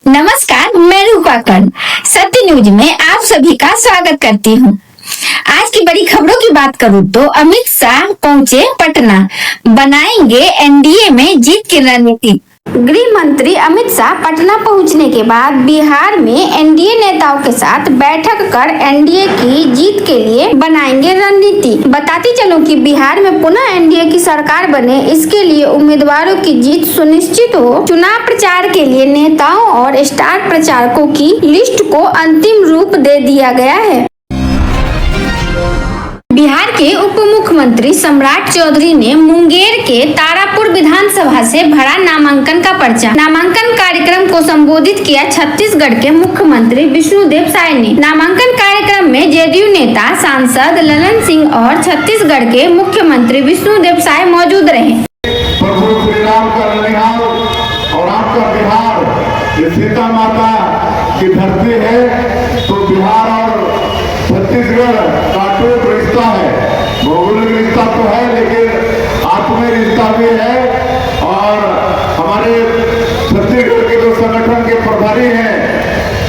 नमस्कार, मैं रूपा कर्ण सत्य न्यूज में आप सभी का स्वागत करती हूँ। आज की बड़ी खबरों की बात करूँ तो अमित शाह पहुँचे पटना, बनाएंगे एनडीए में जीत की रणनीति। गृह मंत्री अमित शाह पटना पहुंचने के बाद बिहार में एनडीए नेताओं के साथ बैठक कर एनडीए की जीत के लिए बनाएंगे रणनीति। बताती चलूं कि बिहार में पुनः एनडीए की सरकार बने, इसके लिए उम्मीदवारों की जीत सुनिश्चित हो। चुनाव प्रचार के लिए नेताओं और स्टार प्रचारकों की लिस्ट को अंतिम रूप दे दिया गया है। बिहार के उप मुख्यमंत्री सम्राट चौधरी ने मुंगेर के तारापुर विधानसभा से भरा नामांकन का पर्चा। नामांकन कार्यक्रम को संबोधित किया छत्तीसगढ़ के मुख्यमंत्री विष्णुदेव साय ने। नामांकन कार्यक्रम में जेडीयू नेता सांसद ललन सिंह और छत्तीसगढ़ के मुख्यमंत्री विष्णुदेव साय मौजूद रहे। प्रभु श्री राम का ननिहाल और आपका बिहार ये सीता माता की धरती है, तो बिहार और छत्तीसगढ़ का टूट रिश्ता है। भौगोलिक रिश्ता तो है, लेकिन आत्मीय रिश्ता भी है। और हमारे छत्तीसगढ़ के जो संगठन के प्रभारी हैं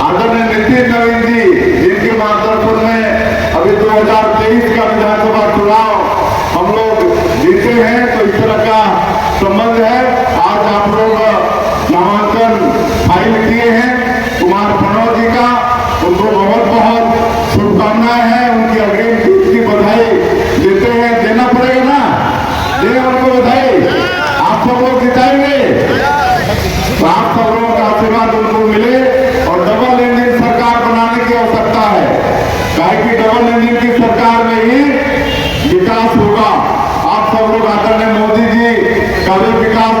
आदरणीय नितिन नवीन जी, जिनके मार्गदर्शन में अभी 2023 का विधानसभा चुनाव हम लोग जीते हैं, तो इस तरह का संबंध है। आज आप लोग नामांकन फाइल किए हैं कुमार मनोज जी का, उनको बहुत बहुत शुभकामनाएं हैं। उनकी अग्रिम जीत की बधाई देते हैं। देना पड़ेगा ना, दें उनको बधाई। आप सब लोग जिताएंगे तो आप सब लोगों का आशीर्वाद उनको मिले और डबल इंजन सरकार बनाने की आवश्यकता है, कि डबल इंजन की सरकार में ही विकास होगा। आप सब लोग आदरणीय मोदी जी का भी विकास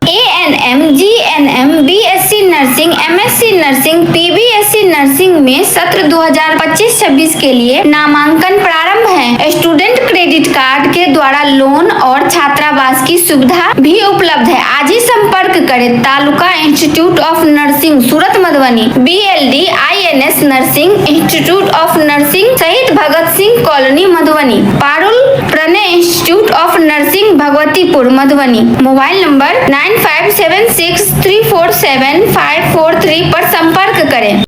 ANM, GNM, BSc nursing, MSc nursing, PBSc nursing में सत्र 2025-26 के लिए नामांकन प्रारंभ है। स्टूडेंट क्रेडिट कार्ड के द्वारा लोन और छात्रावास की सुविधा भी उपलब्ध है। आज ही संपर्क करें Taluka institute of nursing Surat Madhubani, BLD INS nursing institute of nursing सहित Bhagat Singh colony Madhubani, Parul Pranay institute of nursing Bhagwatipur Madhubani. Mobile number 9576347543 पर संपर्क करें।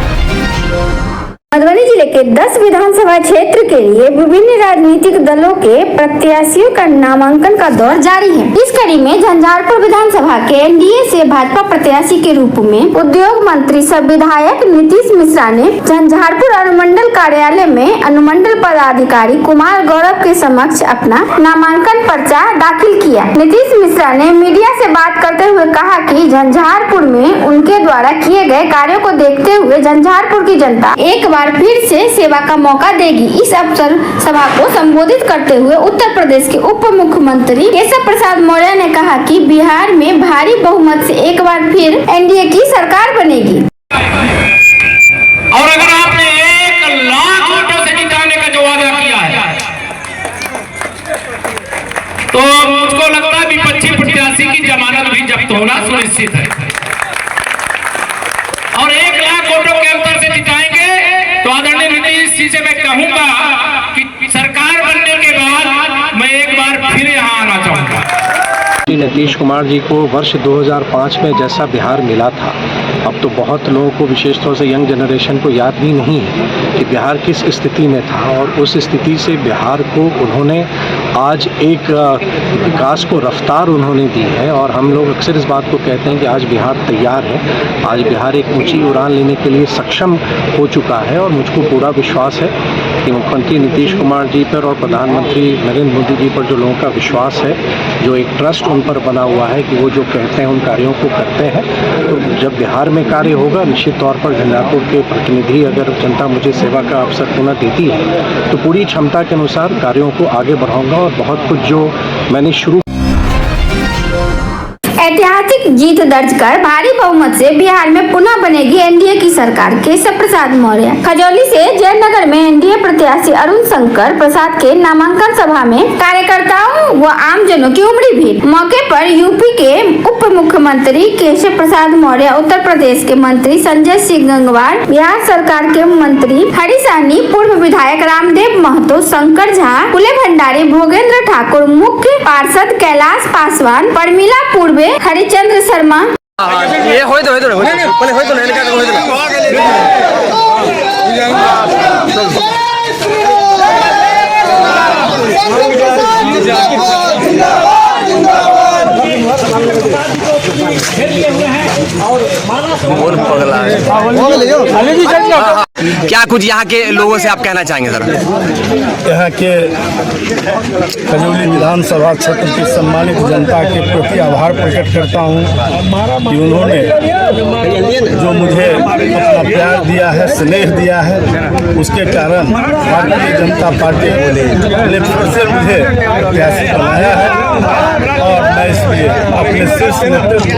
मधुबनी जिले के 10 विधानसभा क्षेत्र के लिए विभिन्न राजनीतिक दलों के प्रत्याशियों का नामांकन का दौर जारी है। इस कड़ी में झंझारपुर विधानसभा के एनडीए से भाजपा प्रत्याशी के रूप में उद्योग मंत्री सह विधायक नीतीश मिश्रा ने झंझारपुर अनुमंडल कार्यालय में अनुमंडल पदाधिकारी कुमार गौरव के समक्ष अपना नामांकन पर्चा दाखिल किया। नीतीश मिश्रा ने मीडिया से बात करते हुए कहा कि झंझारपुर में उनके द्वारा किए गए कार्यों को देखते हुए झंझारपुर की जनता एक बार फिर से सेवा का मौका देगी। इस अवसर सभा को संबोधित करते हुए उत्तर प्रदेश के उप मुख्यमंत्री केशव प्रसाद मौर्य ने कहा कि बिहार में भारी बहुमत से एक बार फिर एनडीए की सरकार बनेगी। और अगर आपने 1 लाख वोटों से जिताने का जो वादा किया है, तो मुझको लगता है विपक्षी प्रत्याशी की जमानत भी जब्त होना सुनिश्चित है। और 1 लाख वोटों के अंतर से जिताएंगे तो आदरणीय नीतीश जी से मैं कहूंगा कि सरकार बनने के बाद मैं एक बार फिर यहाँ आना चाहूंगा। नीतीश कुमार जी को वर्ष 2005 में जैसा बिहार मिला था, अब तो बहुत लोगों को, विशेष तौर से यंग जनरेशन को याद भी नहीं है कि बिहार किस स्थिति में था। और उस स्थिति से बिहार को उन्होंने आज एक विकास को रफ्तार उन्होंने दी है। और हम लोग अक्सर इस बात को कहते हैं कि आज बिहार तैयार है, आज बिहार एक ऊंची उड़ान लेने के लिए सक्षम हो चुका है। और मुझको पूरा विश्वास है कि मुख्यमंत्री नीतीश कुमार जी पर और प्रधानमंत्री नरेंद्र मोदी जी पर जो लोगों का विश्वास है, जो एक ट्रस्ट उन पर बना हुआ है कि वो जो कहते हैं उन कार्यों को करते हैं, तो जब बिहार में कार्य होगा, निश्चित तौर पर झंझारपुर के प्रतिनिधि, अगर जनता मुझे सेवा का अवसर पुनः देती है, तो पूरी क्षमता के अनुसार कार्यों को आगे बढ़ाऊंगा। और बहुत कुछ जो मैंने शुरू ऐतिहासिक जीत दर्ज कर भारी बहुमत से बिहार में पुनः बनेगी एनडीए की सरकार। केशव प्रसाद मौर्य। खजौली से जयनगर में एनडीए प्रत्याशी अरुण शंकर प्रसाद के नामांकन सभा में कार्यकर्ताओं व आमजनों की उमड़ी भीड़। मौके पर यूपी के उप मुख्यमंत्री केशव प्रसाद मौर्य, उत्तर प्रदेश के मंत्री संजय सिंह गंगवार, बिहार सरकार के मंत्री हरि सहनी, पूर्व विधायक रामदेव महतो, शंकर झा, फूले भंडारी, भोगेंद्र ठाकुर, मुख्य पार्षद कैलाश पासवान, परमिला पूर्वे, हरिचंद्र शर्मा। ये होय तो पहले होय तो नहीं का होय तो पगला क्या कुछ यहाँ के लोगों से आप कहना चाहेंगे सर? यहाँ के खजौली विधानसभा क्षेत्र की सम्मानित जनता के प्रति आभार प्रकट करता हूँ कि उन्होंने जो मुझे अपना प्यार दिया है, स्नेह दिया है, उसके कारण भारतीय जनता पार्टी ने फिर से मुझे प्रत्याशी बनाया है और मैं इसलिए अपने शीर्ष नेतृत्व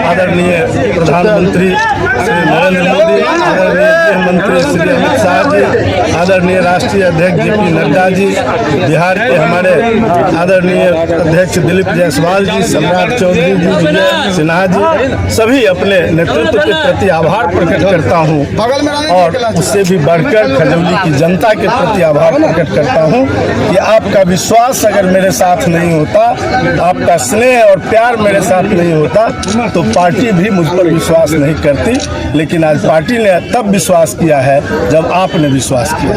आदरणीय प्रधानमंत्री श्री नरेंद्र मोदी, आदरणीय गृह मंत्री श्री अमित शाह जी, आदरणीय राष्ट्रीय अध्यक्ष जेपी नड्डा जी, बिहार के हमारे आदरणीय अध्यक्ष दिलीप जायसवाल जी, सम्राट चौधरी जी, विजय सिन्हा जी, सभी अपने नेतृत्व के प्रति आभार प्रकट करता हूं और उससे भी बढ़कर खजौली की जनता के प्रति आभार प्रकट करता हूं कि आपका विश्वास अगर मेरे साथ नहीं होता, आपका स्नेह और प्यार मेरे साथ नहीं होता तो पार्टी भी मुझ पर विश्वास नहीं करती, लेकिन आज पार्टी ने तब विश्वास किया है जब आपने विश्वास किया।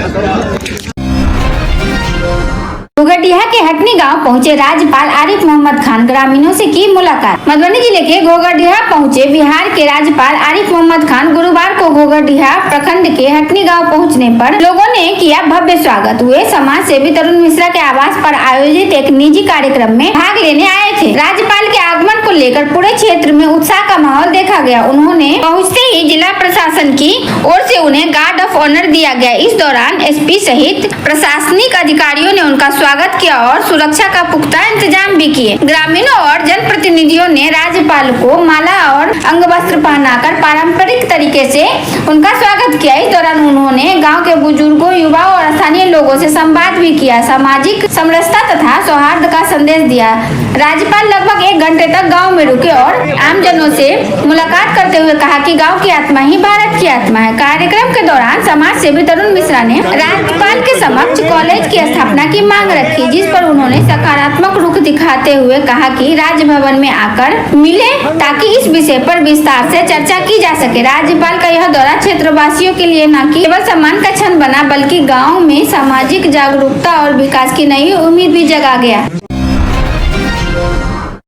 घोघरडीहा के हटनी गांव पहुंचे राज्यपाल आरिफ मोहम्मद खान, ग्रामीणों से की मुलाकात। मधुबनी जिले के घोघरडीहा पहुंचे बिहार के राज्यपाल आरिफ मोहम्मद खान गुरुवार को घोघरडीहा प्रखंड के हटनी गांव पहुंचने पर लोगों ने किया भव्य स्वागत। वे समाज सेवी तरुण मिश्रा के आवास पर आयोजित एक निजी कार्यक्रम में भाग लेने आए थे। राज्यपाल के आगमन को लेकर पूरे क्षेत्र में उत्साह का माहौल देखा गया। उन्होंने पहुँचते ही जिला प्रशासन की ओर से उन्हें गार्ड ऑफ ऑनर दिया गया। इस दौरान एसपी सहित प्रशासनिक अधिकारियों ने उनका स्वागत किया और सुरक्षा का पुख्ता इंतजाम भी किए। ग्रामीणों और जनप्रतिनिधियों ने राज्यपाल को माला और अंग वस्त्र पहनाकर पारंपरिक तरीके से उनका स्वागत किया। इस दौरान उन्होंने गांव के बुजुर्गों, युवाओं और स्थानीय लोगों से संवाद भी किया, सामाजिक समरसता तथा सौहार्द का संदेश दिया। राज्यपाल लगभग 1 घंटे तक गाँव में रुके और आमजनों से मुलाकात करते हुए कहा कि गाँव की आत्मा ही भारत की आत्मा है। कार्यक्रम के दौरान समाज सेवी तरुण मिश्रा ने राज्यपाल के समक्ष कॉलेज की स्थापना की मांग रखी, जिस पर उन्होंने सकारात्मक रुख दिखाते हुए कहा कि राजभवन में आकर मिले ताकि इस विषय पर विस्तार से चर्चा की जा सके। राज्यपाल का यह दौरा क्षेत्रवासियों के लिए न केवल सम्मान का क्षण बना बल्कि गांव में सामाजिक जागरूकता और विकास की नई उम्मीद भी जगा गया।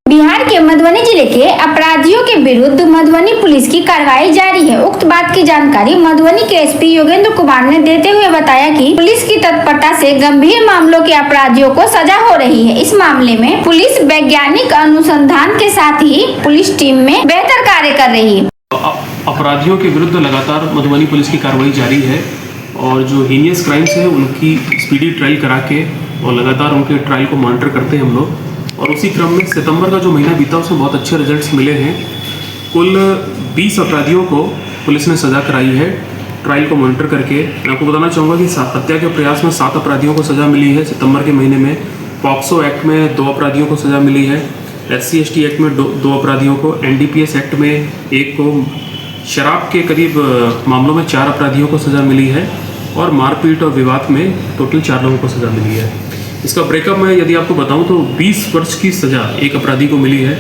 बिहार के मधुबनी जिले के अपराधियों के विरुद्ध मधुबनी पुलिस की कार्रवाई जारी है। उक्त बात की जानकारी मधुबनी के एसपी योगेंद्र कुमार ने देते हुए बताया कि पुलिस की तत्परता से गंभीर मामलों के अपराधियों को सजा हो रही है। इस मामले में पुलिस वैज्ञानिक अनुसंधान के साथ ही पुलिस टीम में बेहतर कार्य कर रही है। अपराधियों के विरुद्ध लगातार मधुबनी पुलिस की कार्रवाई जारी है और जो हीनियस क्राइम्स है उनकी स्पीडी ट्रायल करा के और लगातार उनके ट्रायल को मॉनिटर करते हैं हम लोग। और उसी क्रम में सितंबर का जो महीना बीता उसमें बहुत अच्छे रिजल्ट्स मिले हैं। कुल 20 अपराधियों को पुलिस ने सज़ा कराई है ट्रायल को मॉनिटर करके। मैं आपको बताना चाहूँगा कि हत्या के प्रयास में 7 अपराधियों को सज़ा मिली है सितंबर के महीने में। पॉक्सो एक्ट में 2 अपराधियों को सज़ा मिली है, SC/ST एक्ट में 2 अपराधियों को, NDPS एक्ट में 1 को, शराब के करीब मामलों में 4 अपराधियों को सज़ा मिली है और मारपीट और विवाद में टोटल 4 लोगों को सज़ा मिली है। इसका ब्रेकअप मैं यदि आपको बताऊं तो 20 वर्ष की सज़ा एक अपराधी को मिली है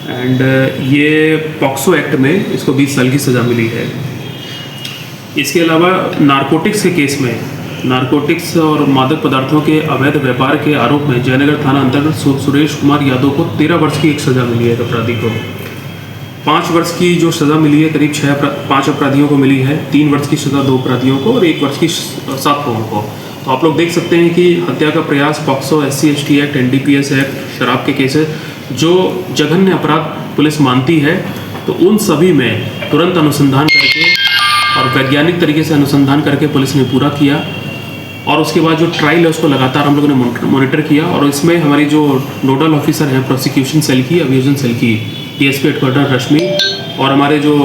एंड ये पॉक्सो एक्ट में इसको 20 साल की सज़ा मिली है। इसके अलावा नारकोटिक्स के केस में नारकोटिक्स और मादक पदार्थों के अवैध व्यापार के आरोप में जयनगर थाना अंतर्गत सुरेश कुमार यादव को 13 वर्ष की एक सज़ा मिली है। एक अपराधी को 5 वर्ष की जो सज़ा मिली है करीब 5 अपराधियों को मिली है, 3 वर्ष की सज़ा 2 अपराधियों को और 1 वर्ष की 7 लोगों को। तो आप लोग देख सकते हैं कि हत्या का प्रयास, POCSO, SC/ST act, NDPS act, शराब के केसेस जो जघन्य अपराध पुलिस मानती है तो उन सभी में तुरंत अनुसंधान करके और वैज्ञानिक तरीके से अनुसंधान करके पुलिस ने पूरा किया और उसके बाद जो ट्रायल है उसको लगातार हम लोगों ने मॉनिटर किया। और इसमें हमारी जो नोडल ऑफिसर हैं प्रोसिक्यूशन सेल की, अभियोजन सेल की DSP हेडक्वार्टर रश्मि और हमारे जो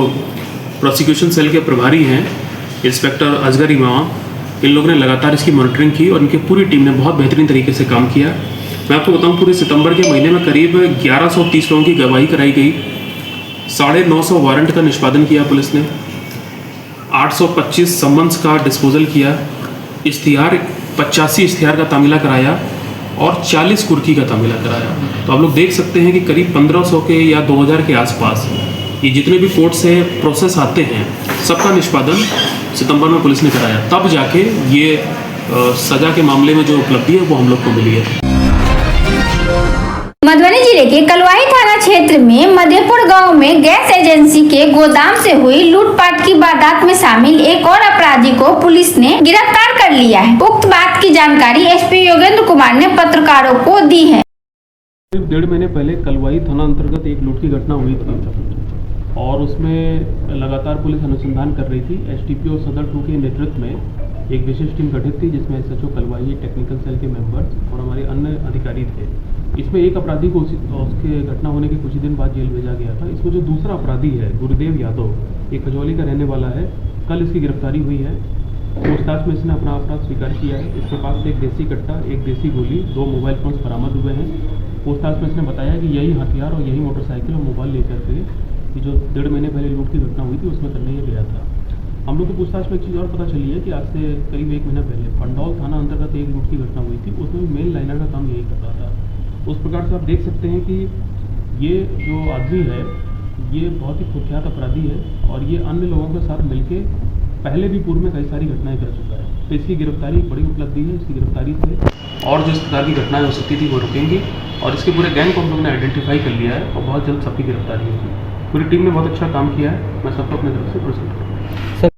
प्रोसिक्यूशन सेल के प्रभारी हैं इंस्पेक्टर असगर इमाम, इन लोगों ने लगातार इसकी मॉनिटरिंग की और इनकी पूरी टीम ने बहुत बेहतरीन तरीके से काम किया। मैं आपको बताऊं पूरे सितंबर के महीने में करीब 1130 लोगों की गवाही कराई गई, 950 वारंट का निष्पादन किया पुलिस ने, 825 समन्स का डिस्पोजल किया, 85 इश्तिहार का तामीला कराया और 40 कुर्की का तमिला कराया। तो आप लोग देख सकते हैं कि करीब 1500 के या 2000 के आसपास ये जितने भी कोर्ट से प्रोसेस आते हैं सबका निष्पादन सितंबर में पुलिस ने कराया। तब जाके ये सजा के मामले में जो उपलब्धि है वो हम लोग को मिली है। मधुबनी जिले के कलवाही थाना क्षेत्र में मधेपुर गांव में गैस एजेंसी के गोदाम से हुई लूटपाट की वारदात में शामिल एक और अपराधी को पुलिस ने गिरफ्तार कर लिया है। उक्त बात की जानकारी एसपी योगेंद्र कुमार ने पत्रकारों को दी है। करीब 1.5 महीने पहले कलवाही थाना अंतर्गत एक लूट की घटना हुई थी और उसमें लगातार पुलिस अनुसंधान कर रही थी। एसटीपीओ सदर 2 के नेतृत्व में एक विशेष टीम गठित थी जिसमें एसएचओ कलवाही, टेक्निकल सेल के मेंबर्स और हमारे अन्य अधिकारी थे। इसमें एक अपराधी को उसके घटना होने के कुछ ही दिन बाद जेल भेजा गया था। इसमें जो दूसरा अपराधी है गुरुदेव यादव, ये खजौली का रहने वाला है, कल इसकी गिरफ्तारी हुई है। पूछताछ में इसने अपना अपराध स्वीकार किया है। इसके पास से एक देसी कट्टा, एक देसी गोली, 2 मोबाइल फोन्स बरामद हुए हैं। पूछताछ में इसने बताया कि यही हथियार और यही मोटरसाइकिल और मोबाइल लेकर के जो 1.5 महीने पहले लूट की घटना हुई थी उसमें करने ये गया था। हम लोग की पूछताछ में एक चीज़ और पता चली है कि आज से करीब 1 महीना पहले पंडौल थाना अंतर्गत एक लूट की घटना हुई थी। उसमें मेल लाइनर का काम यही कर रहा था। उस प्रकार से आप देख सकते हैं कि ये जो आदमी है ये बहुत ही कुख्यात अपराधी है और ये अन्य लोगों के साथ मिलके पहले भी पूर्व में कई सारी घटनाएं कर चुका है। तो इसकी गिरफ्तारी बड़ी उपलब्धि है। इसकी गिरफ्तारी से और जिस प्रकार की घटनाएं हो सकती थी वो रुकेंगी और इसके पूरे गैंग को हम लोग ने आइडेंटिफाई कर लिया है और बहुत जल्द सबकी गिरफ्तारी होगी। पूरी टीम ने बहुत अच्छा काम किया है। मैं सबको अपने तरफ से पुरस्कृत करता हूं।